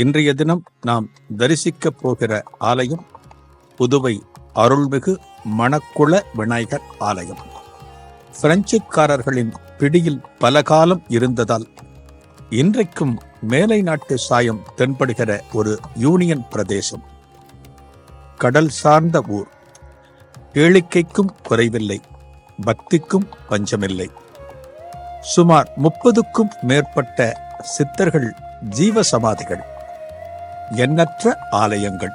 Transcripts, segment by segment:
இன்றைய தினம் நாம் தரிசிக்கப் போகிற ஆலயம் புதுவை அருள்மிகு மணக்குள விநாயகர் ஆலயம். பிரெஞ்சுக்காரர்களின் பிடியில் பல காலம் இருந்ததால் இன்றைக்கும் மேலை நாட்டு சாயம் தென்படுகிற ஒரு யூனியன் பிரதேசம். கடல் சார்ந்த ஊர். கேளிக்கைக்கும் குறைவில்லை, பக்திக்கும் பஞ்சமில்லை. சுமார் 30க்கும் மேற்பட்ட சித்தர்கள் ஜீவ சமாதிகள், எண்ணற்ற ஆலயங்கள்.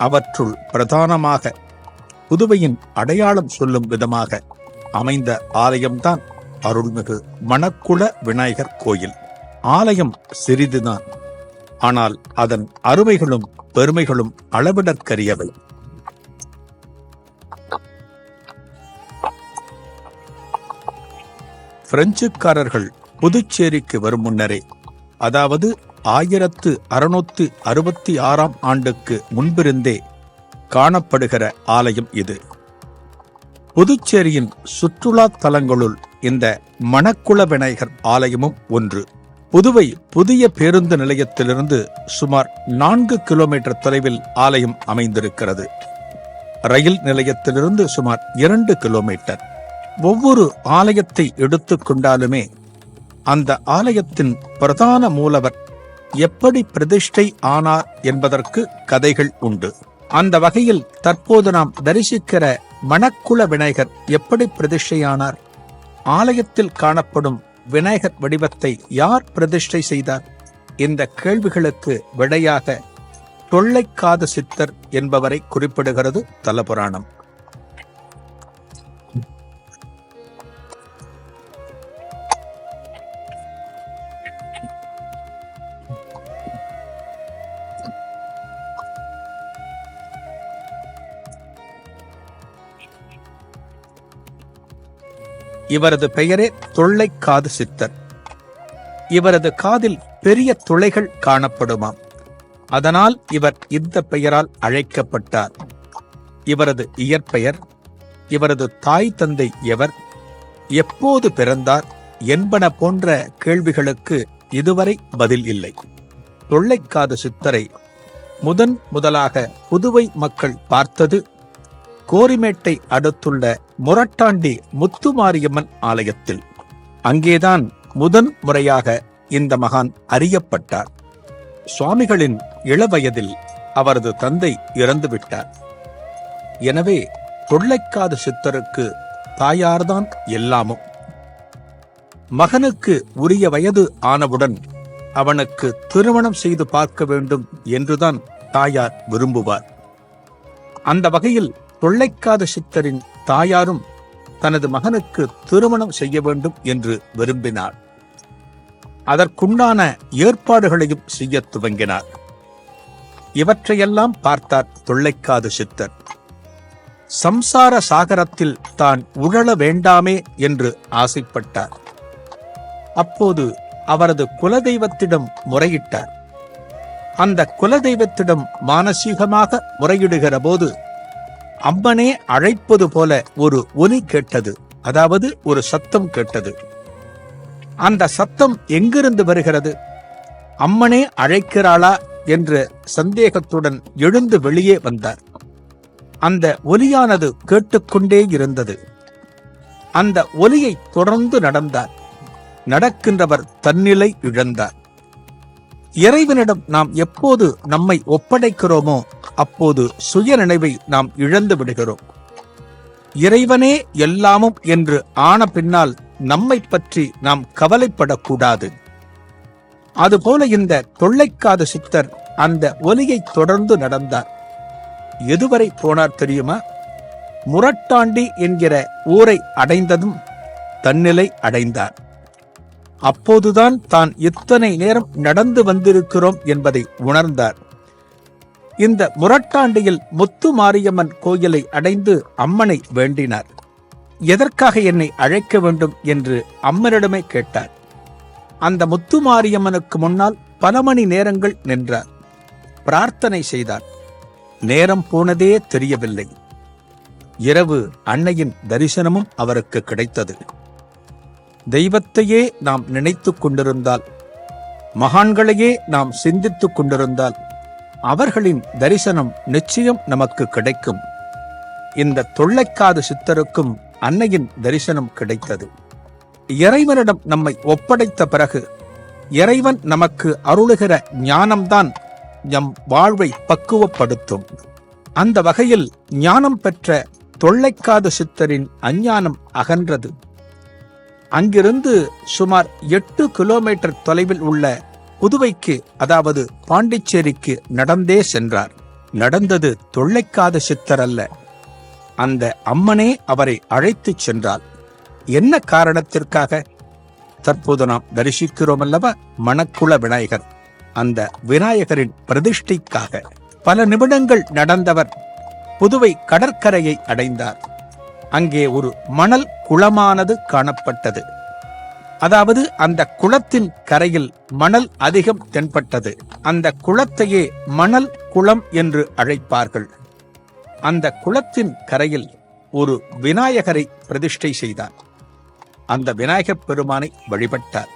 அவற்றுள் பிரதானமாக புதுவையின் அடையாளம் சொல்லும் விதமாக அமைந்த ஆலயம்தான் அருள்மிகு மணக்குள விநாயகர் கோயில். ஆலயம் சிறிதுதான், ஆனால் அதன் அருமைகளும் பெருமைகளும் அளவிடற்கரியவை. பிரெஞ்சுக்காரர்கள் புதுச்சேரிக்கு வரும் முன்னரே, அதாவது 1666 ஆண்டுக்கு முன்பிருந்தே காணப்படுகிற ஆலயம் இது. புதுச்சேரியின் சுற்றுலா தலங்களுள் இந்த மணக்குள விநாயகர் ஆலயமும் ஒன்று. புதுவை புதிய பேருந்து நிலையத்திலிருந்து சுமார் 4 கிலோமீட்டர் தொலைவில் ஆலயம் அமைந்திருக்கிறது. ரயில் நிலையத்திலிருந்து சுமார் 2 கிலோமீட்டர். ஒவ்வொரு ஆலயத்தை எடுத்துக்கொண்டாலுமே அந்த ஆலயத்தின் பிரதான மூலவர் எப்படி பிரதிஷ்டை ஆனார் என்பதற்கு கதைகள் உண்டு. அந்த வகையில் தற்போது நாம் தரிசிக்கிற மணக்குள விநாயகர் எப்படி பிரதிஷ்டையானார்? ஆலயத்தில் காணப்படும் விநாயகர் வடிவத்தை யார் பிரதிஷ்டை செய்தார்? இந்த கேள்விகளுக்கு விடையாக தொல்லைக்காத சித்தர் என்பவரை குறிப்பிடுகிறது தலபுராணம். இவரது பெயரே தொல்லைக்காது சித்தர். இவரது காதில் பெரிய துளைகள் காணப்படுமாம். அதனால் இவர் இந்த பெயரால் அழைக்கப்பட்டார். இவரது இயற்பெயர், இவரது தாய் தந்தை எவர், எப்போது பிறந்தார் என்பன போன்ற கேள்விகளுக்கு இதுவரை பதில் இல்லை. தொல்லைக்காது சித்தரை முதலாக புதுவை மக்கள் பார்த்தது கோரிமேட்டை அடுத்துள்ள முரட்டாண்டி முத்துமாரியம்மன் ஆலயத்தில். அங்கேதான் முறையாக இந்த மகான் அறியப்பட்டார். சுவாமிகளின் இளவயதில் அவரது தந்தை இறந்துவிட்டார். எனவே தொல்லைக்காது சித்தருக்கு தாயார்தான் எல்லாமும். மகனுக்கு உரிய வயது ஆனவுடன் அவனுக்கு திருமணம் செய்து பார்க்க வேண்டும் என்றுதான் தாயார் விரும்புவார். அந்த வகையில் தொல்லைக்காத சித்தரின் தாயாரும் தனது மகனுக்கு திருமணம் செய்ய வேண்டும் என்று விரும்பினார். அதற்குண்டான ஏற்பாடுகளையும் செய்ய துவங்கினார். இவற்றையெல்லாம் பார்த்தார் தொல்லைக்காது சித்தர். சம்சார சாகரத்தில் தான் உழல வேண்டாமே என்று ஆசைப்பட்டார். அப்போது அவரது குலதெய்வத்திடம் முறையிட்டார். அந்த குலதெய்வத்திடம் மானசீகமாக முறையிடுகிற போது அம்மனே அழைப்பது போல ஒரு ஒலி கேட்டது, அதாவது ஒரு சத்தம் கேட்டது. அந்த சத்தம் எங்கிருந்து வருகிறது? அம்மனே அழைக்கிறாளா என்ற சந்தேகத்துடன் எழுந்து வெளியே வந்தார். அந்த ஒலியானது கேட்டுக்கொண்டே இருந்தது. அந்த ஒலியை தொடர்ந்து நடந்தார். நடக்கின்றவர் தன்னிலை இழந்தார். இறைவனிடம் நாம் எப்போது நம்மை ஒப்படைக்கிறோமோ அப்போது சுய நினைவை நாம் இழந்து விடுகிறோம். இறைவனே எல்லாமும் என்று ஆன பின்னால் நம்மை பற்றி நாம் கவலைப்படக்கூடாது. அதுபோல இந்த தொல்லைக்காத சித்தர் அந்த ஒலியை தொடர்ந்து நடந்தார். எதுவரை போனார் தெரியுமா? முரட்டாண்டி என்கிற ஊரை அடைந்ததும் தன்னிலை அடைந்தார். அப்போதுதான் தான் இத்தனை நேரம் நடந்து வந்திருக்கிறோம் என்பதை உணர்ந்தார். இந்த முரட்டாண்டியில் முத்துமாரியம்மன் கோயிலை அடைந்து அம்மனை வேண்டினார். எதற்காக என்னை அழைக்க வேண்டும் என்று அம்மனிடமே கேட்டார். அந்த முத்துமாரியம்மனுக்கு முன்னால் பல மணி நேரங்கள் நின்றார். பிரார்த்தனை செய்தார். நேரம் போனதே தெரியவில்லை. இரவு அன்னையின் தரிசனமும் அவருக்கு கிடைத்தது. தெய்வத்தையே நாம் நினைத்து கொண்டிருந்தால் மகான்களையே நாம் சிந்தித்துக் கொண்டிருந்தால் அவர்களின் தரிசனம் நிச்சயம் நமக்கு கிடைக்கும். இந்த தொள்ளைக்காது சித்தருக்கும் அன்னையின் தரிசனம் கிடைத்தது. இறைவனிடம் நம்மை ஒப்படைத்த பிறகு இறைவன் நமக்கு அருளுகிற ஞானம்தான் நம் வாழ்வை பக்குவப்படுத்தும். அந்த வகையில் ஞானம் பெற்ற தொள்ளைக்காது சித்தரின் அஞ்ஞானம் அகன்றது. அங்கிருந்து சுமார் 8 கிலோமீட்டர் தொலைவில் உள்ள புதுவைக்கு, அதாவது பாண்டிச்சேரிக்கு நடந்தே சென்றார். நடந்தது தொள்ளைக்காது சித்தர் அல்ல, அந்த அம்மனே அவரை அழைத்துச் சென்றார். என்ன காரணத்திற்காக? தற்போது நாம் தரிசிக்கிறோம் அல்லவா, மணக்குள விநாயகர். அந்த விநாயகரின் பிரதிஷ்டைக்காக பல நிமிடங்கள் நடந்தவர் புதுவை கடற்கரையை அடைந்தார். அங்கே ஒரு மணல் குளமானது காணப்பட்டது. அதாவது அந்த குளத்தின் கரையில் மணல் அதிகம் தென்பட்டது. அந்த குளத்தையே மணல் குளம் என்று அழைப்பார்கள். அந்த குளத்தின் கரையில் ஒரு விநாயகரை பிரதிஷ்டை செய்தார். அந்த விநாயகப் பெருமானை வழிபட்டார்.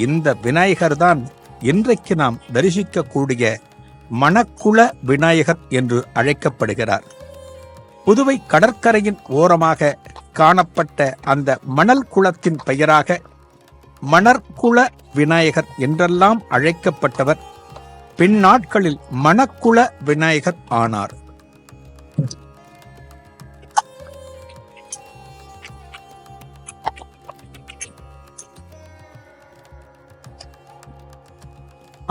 இந்த விநாயகர்தான் இன்றைக்கு நாம் தரிசிக்கக்கூடிய மணக்குள விநாயகர் என்று அழைக்கப்படுகிறார். புதுவை கடற்கரையின் ஓரமாக காணப்பட்ட அந்த மணல் குளத்தின் பெயராக மணற்குள விநாயகர் என்றெல்லாம் அழைக்கப்பட்டவர் பின்னாட்களில் மணக்குள விநாயகர் ஆனார்.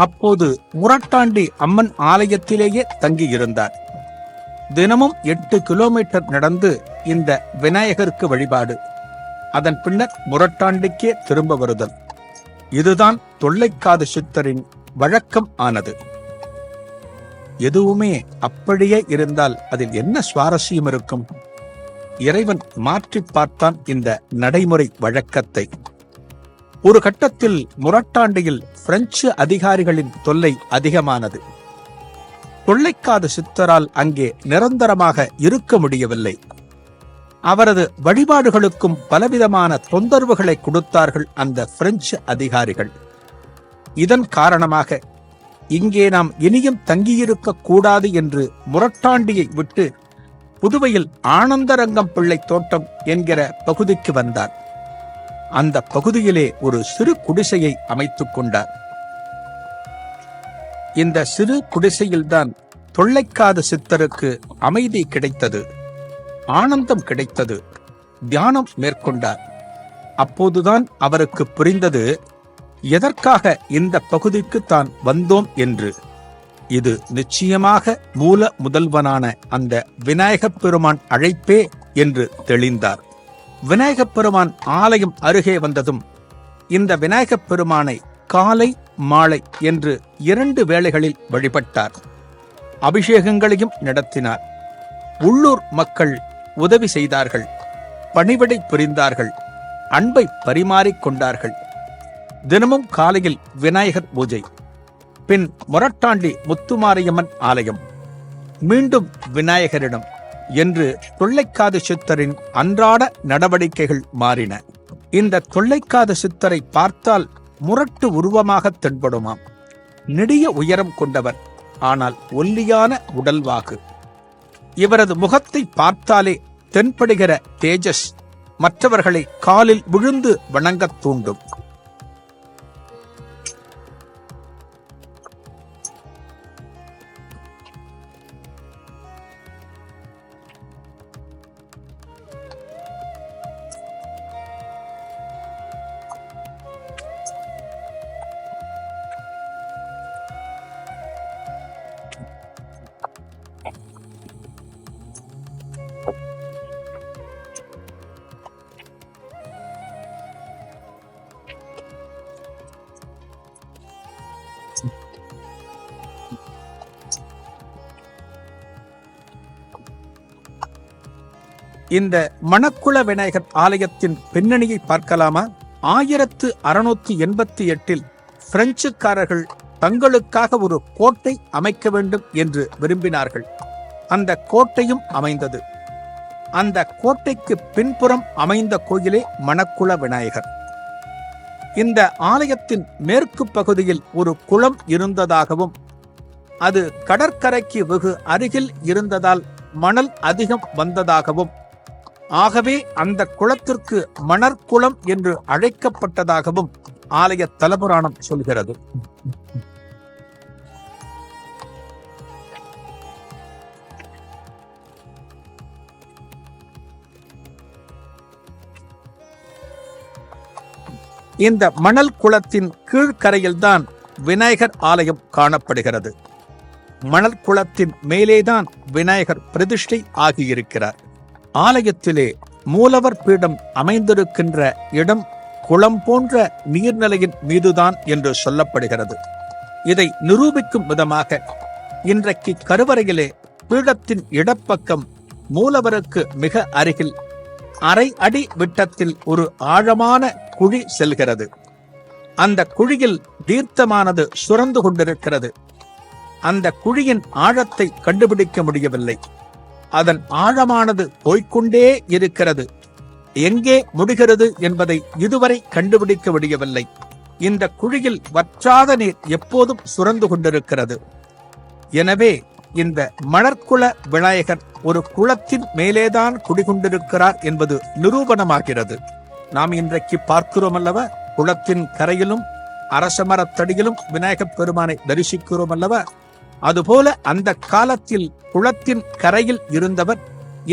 அப்போது முரட்டாண்டி அம்மன் ஆலயத்திலேயே தங்கியிருந்தார். தினமும் 8 கிலோமீட்டர் நடந்து இந்த விநாயகருக்கு வழிபாடு. அதன் பின்னர் முரட்டாண்டிக்கே திரும்ப வருதல். இதுதான் தொள்ளைக்காது சித்தரின் வழக்கம் ஆனது. எதுவுமே அப்படியே இருந்தால் அதில் என்ன சுவாரஸ்யம் இருக்கும்? இறைவன் மாற்றி பார்த்தான் இந்த நடைமுறை வழக்கத்தை. ஒரு கட்டத்தில் முரட்டாண்டியில் பிரெஞ்சு அதிகாரிகளின் தொல்லை அதிகமானது. தொள்ளைக்காது சித்தரால் அங்கே நிரந்தரமாக இருக்க முடியவில்லை. அவரது வழிபாடுகளுக்கும் பலவிதமான தொந்தரவுகளை கொடுத்தார்கள் அந்த பிரெஞ்சு அதிகாரிகள். இதன் காரணமாக இங்கே நாம் இனியும் தங்கியிருக்க கூடாது என்று முரட்டாண்டியை விட்டு புதுவையில் ஆனந்தரங்கம் பிள்ளை தோட்டம் என்கிற பகுதிக்கு வந்தார். அந்த பகுதியிலே ஒரு சிறு குடிசையை அமைத்துக் கொண்டார். இந்த சிறு குடிசையில்தான் தொள்ளைக்காது சித்தருக்கு அமைதி கிடைத்தது, ஆனந்தம் கிடைத்தது. தியானம் மேற்கொண்டார். அப்போதுதான் அவருக்கு புரிந்தது எதற்காக இந்த பகுதிக்கு தான் வந்தோம் என்று. இது நிச்சயமாக மூல முதல்வனான அந்த விநாயகப் பெருமான் அழைப்பே என்று தெளிந்தார். விநாயகப் பெருமான் ஆலயம் அருகே வந்ததும் இந்த விநாயகப் பெருமானை காலை மாலை என்று 2 வேளைகளில் வழிபட்டார். அபிஷேகங்களையும் நடத்தினார். உள்ளூர் மக்கள் உதவி செய்தார்கள், பணிவிடை புரிந்தார்கள், அன்பை பரிமாறிக்கொண்டார்கள். தினமும் காலையில் விநாயகர் பூஜை, பின் முரட்டாண்டி முத்துமாரியம்மன் ஆலயம், மீண்டும் விநாயகரிடம் என்று தொள்ளைக்காது சித்தரின் அன்றாட நடவடிக்கைகள் மாறின. இந்த தொள்ளைக்காது சித்தரை பார்த்தால் முரட்டு உருவமாக தென்படுமாம். நெடிய உயரம் கொண்டவர், ஆனால் ஒல்லியான உடல்வாகு. இவரது முகத்தை பார்த்தாலே தென்படுகிற தேஜஸ் மற்றவர்களை காலில் விழுந்து வணங்கத் தூண்டும். இந்த மணக்குள விநாயகர் ஆலயத்தின் பின்னணியை பார்க்கலாமா? 1688 பிரெஞ்சுக்காரர்கள் தங்களுக்காக ஒரு கோட்டை அமைக்க வேண்டும் என்று விரும்பினார்கள். அந்த கோட்டையும் அமைந்தது. அந்த கோட்டைக்கு பின்புறம் அமைந்த கோயிலே மணக்குள விநாயகர். இந்த ஆலயத்தின் மேற்கு பகுதியில் ஒரு குளம் இருந்ததாகவும் அது கடற்கரைக்கு வெகு அருகில் இருந்ததால் மணல் அதிகம் வந்ததாகவும், ஆகவே அந்த குளத்திற்கு மணற்குளம் என்று அழைக்கப்பட்டதாகவும் ஆலய தலபுராணம் சொல்கிறது. இந்த மணல் குளத்தின் கீழ்கரையில்தான் விநாயகர் ஆலயம் காணப்படுகிறது. மணல் குளத்தின் மேலேதான் விநாயகர் பிரதிஷ்டை ஆகியிருக்கிறார். ஆலயத்திலே மூலவர் பீடம் அமைந்திருக்கின்ற இடம் குளம் போன்ற நீர்நிலையின் மீதுதான் என்று சொல்லப்படுகிறது. இதை நிரூபிக்கும் விதமாக இன்றைக்கு கருவறையிலே பீடத்தின் இடப்பக்கம் மூலவருக்கு மிக அருகில் அரை அடி விட்டத்தில் ஒரு ஆழமான குழி செல்கிறது. அந்த குழியில் தீர்த்தமானது சுரந்து கொண்டிருக்கிறது. அந்த குழியின் ஆழத்தை கண்டுபிடிக்க முடியவில்லை. அதன் ஆழமானது போய்கொண்டே இருக்கிறது. எங்கே முடிகிறது என்பதை இதுவரை கண்டுபிடிக்க முடியவில்லை. இந்த குழியில் வற்றாத நீர் எப்போதும் சுரந்து கொண்டிருக்கிறது. எனவே இந்த மணற்குள விநாயகர் ஒரு குளத்தின் மேலேதான் குடிகொண்டிருக்கிறார் என்பது நிரூபணமாகிறது. நாம் இன்றைக்கு பார்க்கிறோம் அல்லவா, குளத்தின் கரையிலும் அரச மரத்தடியிலும் விநாயகப் பெருமானை தரிசிக்கிறோம் அல்லவா. அதுபோல அந்த காலத்தில் குளத்தின் கரையில் இருந்தவர்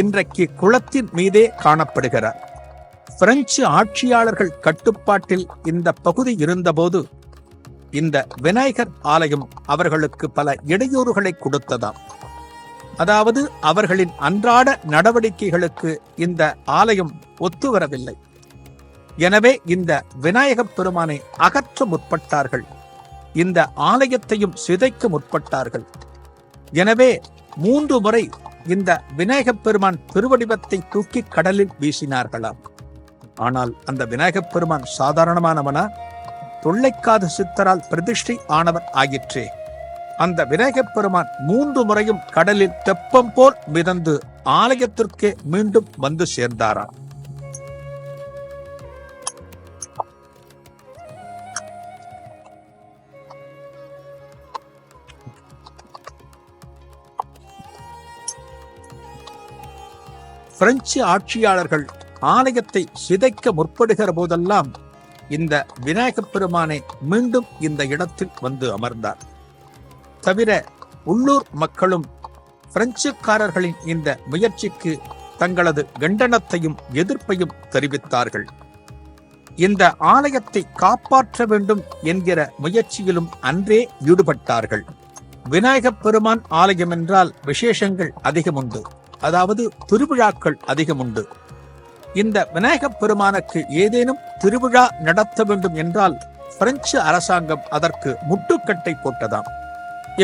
இன்றைக்கு குளத்தின் மீதே காணப்படுகிறார். பிரெஞ்சு ஆட்சியாளர்கள் கட்டுப்பாட்டில் இந்த பகுதி இருந்தபோது இந்த விநாயகர் ஆலயம் அவர்களுக்கு பல இடையூறுகளை கொடுத்ததாம். அதாவது அவர்களின் அன்றாட நடவடிக்கைகளுக்கு இந்த ஆலயம் ஒத்துவரவில்லை. எனவே இந்த விநாயகப் பெருமானை அகற்ற முற்பட்டார்கள். இந்த ஆலயத்தையும் சிதைக்க முற்பட்டார்கள். எனவே 3 முறை இந்த விநாயகப் பெருமான் திருவடிவத்தை தூக்கி கடலில் வீசினார்களாம். ஆனால் அந்த விநாயகப் பெருமான் சாதாரணமானவனா? தொல்லைக்காத சித்தரால் பிரதிஷ்டை ஆனவர் ஆயிற்றே. அந்த விநாயகப் பெருமான் 3 முறையும் கடலில் தெப்பம் போல் மிதந்து ஆலயத்திற்கே மீண்டும் வந்து சேர்ந்தாராம். பிரெஞ்சு ஆட்சியாளர்கள் ஆலயத்தை சிதைக்க முற்படுகிற போதெல்லாம் இந்த விநாயகப் பெருமானை மீண்டும் இந்த இடத்தில் வந்து அமர்ந்தார். தவிர உள்ளூர் மக்களும் பிரெஞ்சுக்காரர்களின் இந்த முயற்சிக்கு தங்களது கண்டனத்தையும் எதிர்ப்பையும் தெரிவித்தார்கள். இந்த ஆலயத்தை காப்பாற்ற வேண்டும் என்கிற முயற்சியிலும் அன்றே ஈடுபட்டார்கள். விநாயகப் பெருமான் ஆலயம் என்றால் விசேஷங்கள் அதிகம் உண்டு. அதாவது திருவிழாக்கள் அதிகம் உண்டு. இந்த விநாயகப் பெருமானுக்கு ஏதேனும் திருவிழா நடத்த வேண்டும் என்றால் பிரெஞ்சு அரசாங்கம் அதற்கு முட்டுக்கட்டை போட்டதாம்.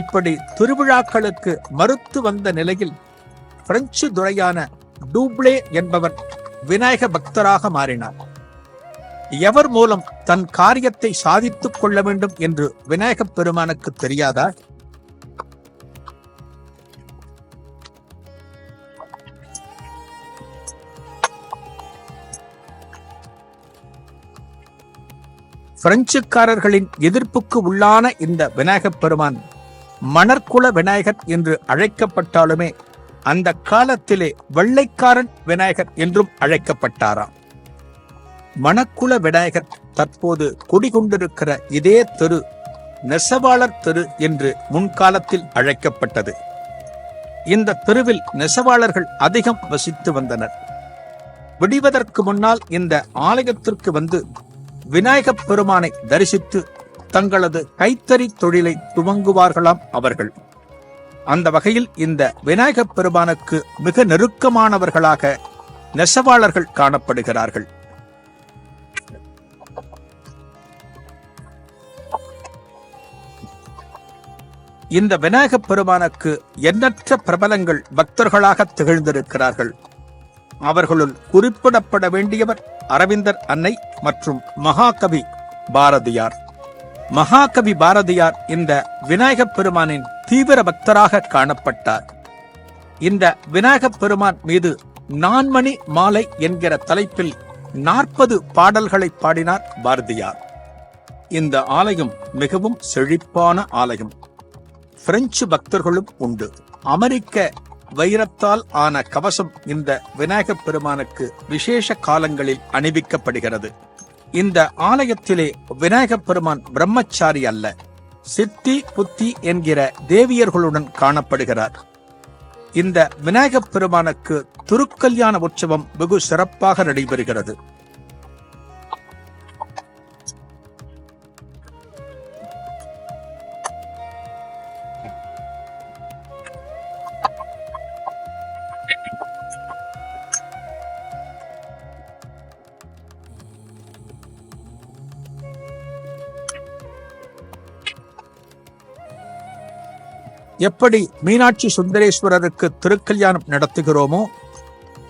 இப்படி திருவிழாக்களுக்கு மறுத்து வந்த நிலையில் பிரெஞ்சு துரையான டூப்ளே என்பவர் விநாயக பக்தராக மாறினார். எவர் மூலம் தன் காரியத்தை சாதித்துக் கொள்ள வேண்டும் என்று விநாயகப் பெருமானுக்கு தெரியாதா? பிரெஞ்சுக்காரர்களின் எதிர்ப்புக்கு உள்ளான இந்த விநாயகப் பெருமான் மணற்குள விநாயகர் என்று அழைக்கப்பட்டாலுமே அந்த காலத்திலே வெள்ளைக்காரன் விநாயகர் என்றும் அழைக்கப்பட்டாராம். மணக்குள விநாயகர் தற்போது குடிகொண்டிருக்கிற இதே தெரு நெசவாளர் தெரு என்று முன்காலத்தில் அழைக்கப்பட்டது. இந்த தெருவில் நெசவாளர்கள் அதிகம் வசித்து வந்தனர். விடிவதற்கு முன்னால் இந்த ஆலயத்திற்கு வந்து விநாயகப் பெருமானை தரிசித்து தங்களது கைத்தறி தொழிலை துவங்குவார்களாம் அவர்கள். அந்த வகையில் இந்த விநாயகப் பெருமானுக்கு மிக நெருக்கமானவர்களாக நெசவாளர்கள் காணப்படுகிறார்கள். இந்த விநாயகப் பெருமானுக்கு எண்ணற்ற பிரபலங்கள் பக்தர்களாக திகழ்ந்திருக்கிறார்கள். அவர்களுள் குறிப்பிடப்பட வேண்டியவர் அரவிந்தர் அன்னை மற்றும் மகாகவி பாரதியார். மகாகவி பாரதியார் இந்த விநாயகப் பெருமானின் தீவிர பக்தராக காணப்பட்டார். இந்த விநாயகப் பெருமான் மீது நான்மணி மாலை என்கிற தலைப்பில் 40 பாடல்களை பாடினார் பாரதியார். இந்த ஆலயம் மிகவும் செழிப்பான ஆலயம். பிரெஞ்சு பக்தர்களும் உண்டு. அமெரிக்க வைரத்தால் ஆன கவசம் இந்த விநாயகப் பெருமானுக்கு விசேஷ காலங்களில் அணிவிக்கப்படுகிறது. இந்த ஆலயத்திலே விநாயகப் பெருமான் பிரம்மச்சாரி அல்ல, சித்தி புத்தி என்கிற தேவியர்களுடன் காணப்படுகிறார். இந்த விநாயகப் பெருமானுக்கு திருக்கல்யாண உற்சவம் வெகு சிறப்பாக நடைபெறுகிறது. எப்படி மீனாட்சி சுந்தரேஸ்வரருக்கு திருக்கல்யாணம் நடத்துகிறோமோ,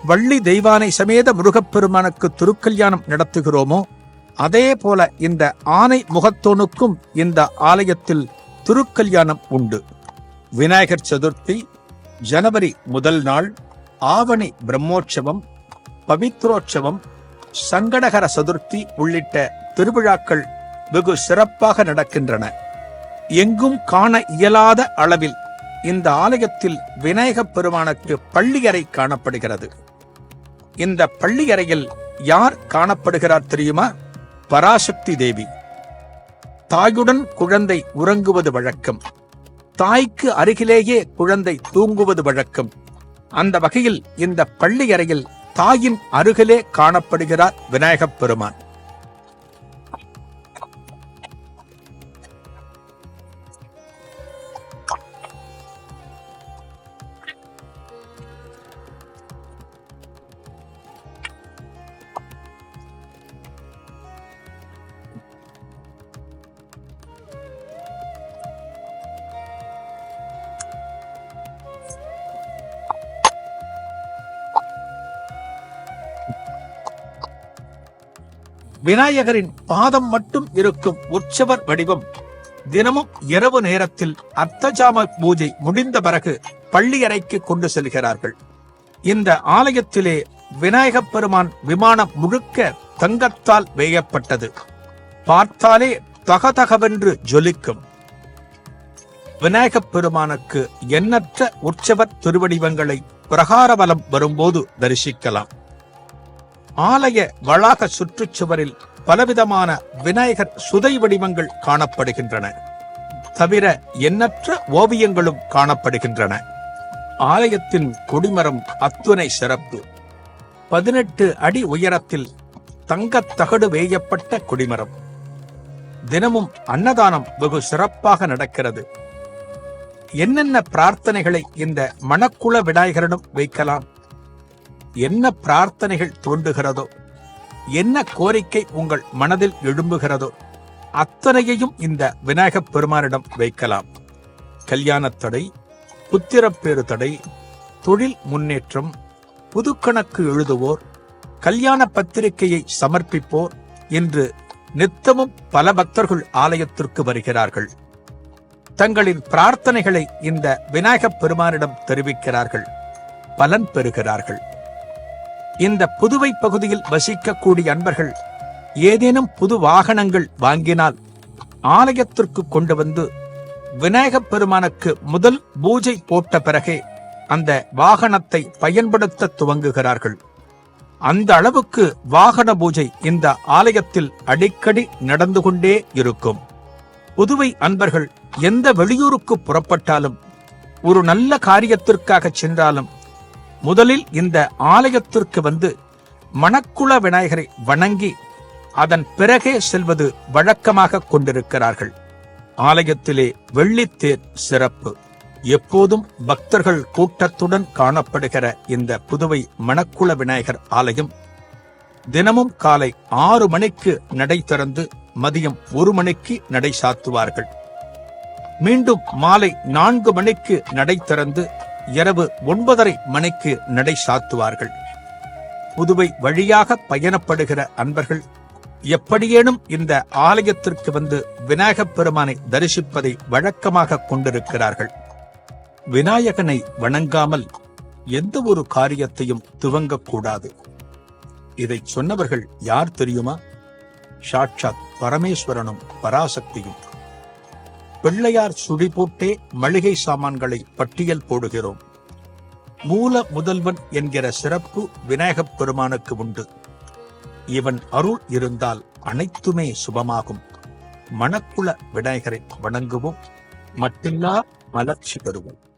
வள்ளி தெய்வானை சமேத முருகப்பெருமானுக்கு திருக்கல்யாணம் நடத்துகிறோமோ, அதே போல இந்த ஆனை முகத்தோனுக்கும் இந்த ஆலயத்தில் திருக்கல்யாணம் உண்டு. விநாயகர் சதுர்த்தி, ஜனவரி முதல் நாள், ஆவணி பிரம்மோற்சவம், பவித்ரோற்சவம், சங்கடகர சதுர்த்தி உள்ளிட்ட திருவிழாக்கள் வெகு சிறப்பாக நடக்கின்றன. எங்கும் காண இயலாத அளவில் இந்த ஆலயத்தில் விநாயகப் பெருமானுக்கு பள்ளியறை காணப்படுகிறது. இந்த பள்ளியறையில் யார் காணப்படுகிறார் தெரியுமா? பராசக்தி தேவி. தாயுடன் குழந்தை உறங்குவது வழக்கம். தாய்க்கு அருகிலேயே குழந்தை தூங்குவது வழக்கம். அந்த வகையில் இந்த பள்ளியறையில் தாயின் அருகிலே காணப்படுகிறார் விநாயகப் பெருமான். விநாயகரின் பாதம் மட்டும் இருக்கும் உற்சவர் வடிவம் தினமும் இரவு நேரத்தில் அர்த்தஜாம பூஜை முடிந்த பிறகு பள்ளியறைக்கு கொண்டு செல்கிறார்கள். இந்த ஆலயத்திலே விநாயகப் பெருமான் விமானம் முழுக்க தங்கத்தால் வேயப்பட்டது. பார்த்தாலே தகதகவென்று ஜொலிக்கும். விநாயகப் பெருமானுக்கு எண்ணற்ற உற்சவர் திருவடிவங்களை பிரகாரவலம் வரும்போது தரிசிக்கலாம். ஆலய வளாக சுற்றுச்சுவரில் பலவிதமான விநாயகர் சுதை வடிவங்கள் காணப்படுகின்றன. தவிர எண்ணற்ற ஓவியங்களும் காணப்படுகின்றன. ஆலயத்தின் கொடிமரம் அத்துணை சிறப்பு. 18 அடி உயரத்தில் தங்கத் தகடு வேயப்பட்ட கொடிமரம். தினமும் அன்னதானம் வெகு சிறப்பாக நடக்கிறது. என்னென்ன பிரார்த்தனைகளை இந்த மணக்குள விநாயகரிடம் வைக்கலாம்? என்ன பிரார்த்தனைகள் தோன்றுகிறதோ, என்ன கோரிக்கை உங்கள் மனதில் எழும்புகிறதோ அத்தனையையும் இந்த விநாயகப் பெருமானிடம் வைக்கலாம். கல்யாணத் தடை, புத்திரப்பேறு தடை, தொழில் முன்னேற்றம், புதுக்கணக்கு எழுதுவோர், கல்யாண பத்திரிகையை சமர்ப்பிப்போர் என்று நித்தமும் பல பக்தர்கள் ஆலயத்திற்கு வருகிறார்கள். தங்களின் பிரார்த்தனைகளை இந்த விநாயகப் பெருமானிடம் தெரிவிக்கிறார்கள், பலன் பெறுகிறார்கள். இந்த புதுவை பகுதியில் வசிக்கக்கூடிய அன்பர்கள் ஏதேனும் புது வாகனங்கள் வாங்கினால் ஆலயத்திற்கு கொண்டு வந்து விநாயகப் பெருமானுக்கு முதல் பூஜை போட்ட பிறகே அந்த வாகனத்தை பயன்படுத்த துவங்குகிறார்கள். அந்த அளவுக்கு வாகன பூஜை இந்த ஆலயத்தில் அடிக்கடி நடந்து கொண்டே இருக்கும். புதுவை அன்பர்கள் எந்த வெளியூருக்கு புறப்பட்டாலும், ஒரு நல்ல காரியத்திற்காக சென்றாலும் முதலில் இந்த ஆலயத்திற்கு வந்து மணக்குள விநாயகரை வணங்கி அதன் பிறகே செல்வது வழக்கமாக கொண்டிருக்கிறார்கள். ஆலயத்திலே வெள்ளித்தேர் சிறப்பு. எப்போதும் பக்தர்கள் கூட்டத்துடன் காணப்படுகிற இந்த புதுவை மணக்குள விநாயகர் ஆலயம் தினமும் காலை 6 மணிக்கு நடை திறந்து மதியம் 1 மணிக்கு நடை சாத்துவார்கள். மீண்டும் மாலை 4 மணிக்கு நடை திறந்து இரவு 9:30 மணிக்கு நடை சாத்துவார்கள். புதுவை வழியாக பயணப்படுகிற அன்பர்கள் எப்படியேனும் இந்த ஆலயத்திற்கு வந்து விநாயகப் பெருமானை தரிசிப்பதை வழக்கமாக கொண்டிருக்கிறார்கள். விநாயகனை வணங்காமல் எந்த ஒரு காரியத்தையும் துவங்கக்கூடாது. இதை சொன்னவர்கள் யார் தெரியுமா? சாட்சாத் பரமேஸ்வரனும் பராசக்தியும். பிள்ளையார் சுழி போட்டே மளிகை சாமான்களை பட்டியல் போடுகிறோம். மூல முதல்வன் என்கிற சிறப்பு விநாயகப் பெருமானுக்கு உண்டு. இவன் அருள் இருந்தால் அனைத்துமே சுபமாகும். மணக்குள விநாயகரை வணங்குவோம், மட்டில்லா மலர்ச்சி பெறுவோம்.